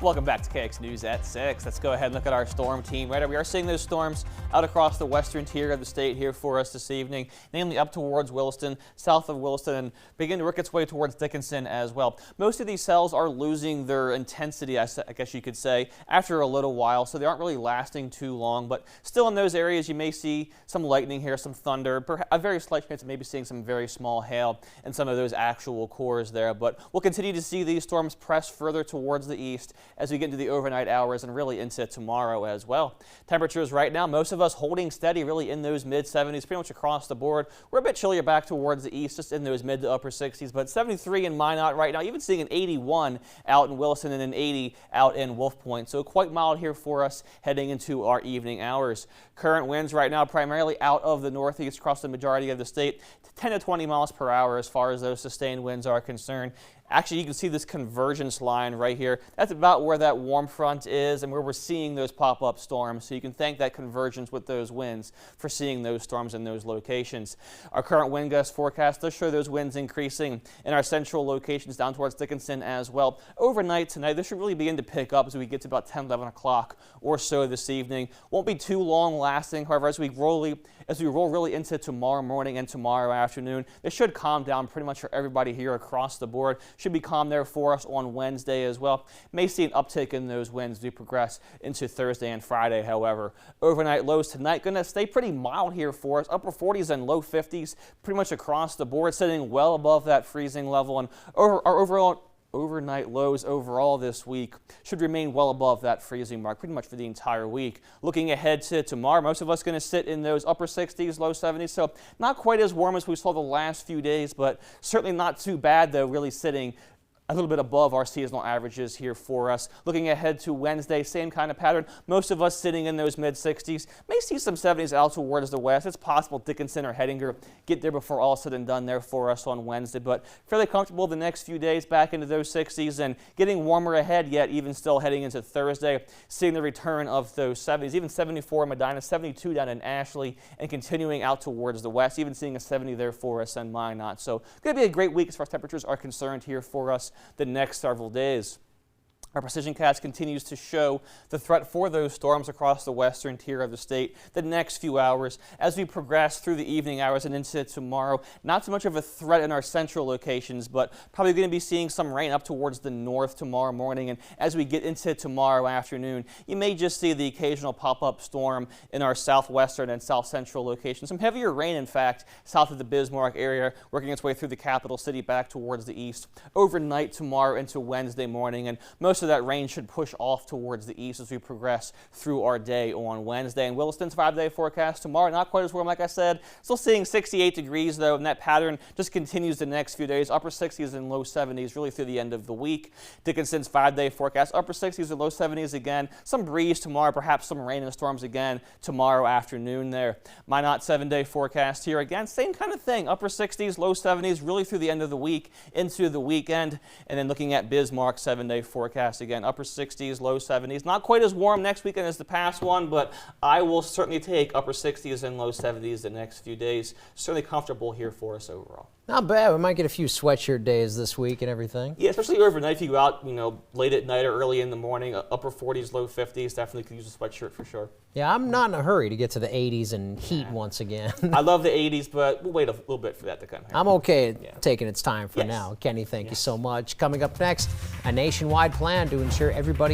Welcome back to KX News at 6. Let's go ahead and look at our storm team. Right, we are seeing those storms out across the western tier of the state here for us this evening, namely up towards Williston, south of Williston, and begin to work its way towards Dickinson as well. Most of these cells are losing their intensity, I guess you could say, after a little while, so they aren't really lasting too long. But still in those areas, you may see some lightning here, some thunder, a very slight chance of maybe seeing some very small hail in some of those actual cores there. But we'll continue to see these storms press further towards the east as we get into the overnight hours and really into tomorrow as well. Temperatures right now, most of us holding steady really in those mid-70s pretty much across the board. We're a bit chillier back towards the east, just in those mid to upper 60s, but 73 in Minot right now, even seeing an 81 out in Williston and an 80 out in Wolf Point. So quite mild here for us heading into our evening hours. Current winds right now primarily out of the northeast across the majority of the state, 10 to 20 miles per hour as far as those sustained winds are concerned. Actually, you can see this convergence line right here. That's about where that warm front is and where we're seeing those pop-up storms. So you can thank that convergence with those winds for seeing those storms in those locations. Our current wind gust forecast does show those winds increasing in our central locations down towards Dickinson as well. Overnight tonight, this should really begin to pick up as we get to about 10, 11 o'clock or so this evening. Won't be too long lasting. However, as we roll really into tomorrow morning and tomorrow afternoon, this should calm down pretty much for everybody here across the board. Should be calm there for us on Wednesday as well. May see an uptick in those winds as we progress into Thursday and Friday, however. Overnight lows tonight going to stay pretty mild here for us. Upper 40s and low 50s pretty much across the board, sitting well above that freezing level. And our overall overnight lows overall this week should remain well above that freezing mark pretty much for the entire week. Looking ahead to tomorrow, most of us going to sit in those upper 60s, low 70s, so not quite as warm as we saw the last few days, but certainly not too bad though, really sitting a little bit above our seasonal averages here for us. Looking ahead to Wednesday, same kind of pattern. Most of us sitting in those mid-60s. May see some 70s out towards the west. It's possible Dickinson or Hettinger get there before all said and done there for us on Wednesday, but fairly comfortable the next few days back into those 60s and getting warmer ahead yet, even still heading into Thursday, seeing the return of those 70s, even 74 in Medina, 72 down in Ashley, and continuing out towards the west, even seeing a 70 there for us in Minot. So going to be a great week as far as temperatures are concerned here for us the next several days. Our precision cast continues to show the threat for those storms across the western tier of the state the next few hours as we progress through the evening hours and into tomorrow. Not so much of a threat in our central locations, but probably going to be seeing some rain up towards the north tomorrow morning. And as we get into tomorrow afternoon, you may just see the occasional pop-up storm in our southwestern and south central locations. Some heavier rain, in fact, south of the Bismarck area, working its way through the capital city back towards the east overnight tomorrow into Wednesday morning. And most of that rain should push off towards the east as we progress through our day on Wednesday. And Williston's 5-day forecast tomorrow, not quite as warm like I said. Still seeing 68 degrees though, and that pattern just continues the next few days. Upper 60s and low 70s really through the end of the week. Dickinson's 5-day forecast, upper 60s and low 70s again. Some breeze tomorrow, perhaps some rain and storms again tomorrow afternoon there. Minot 7-day forecast here again, same kind of thing. Upper 60s, low 70s really through the end of the week into the weekend. And then looking at Bismarck 7-day forecast again, upper 60s, low 70s. Not quite as warm next weekend as the past one, but I will certainly take upper 60s and low 70s the next few days. Certainly comfortable here for us overall. Not bad. We might get a few sweatshirt days this week and everything. Yeah, especially overnight if you go out, late at night or early in the morning. Upper 40s, low 50s. Definitely could use a sweatshirt for sure. Yeah, I'm not in a hurry to get to the 80s and heat once again. I love the 80s, but we'll wait a little bit for that to come here. I'm okay taking its time for now. Kenny, thank you so much. Coming up next, a nationwide plan to ensure everybody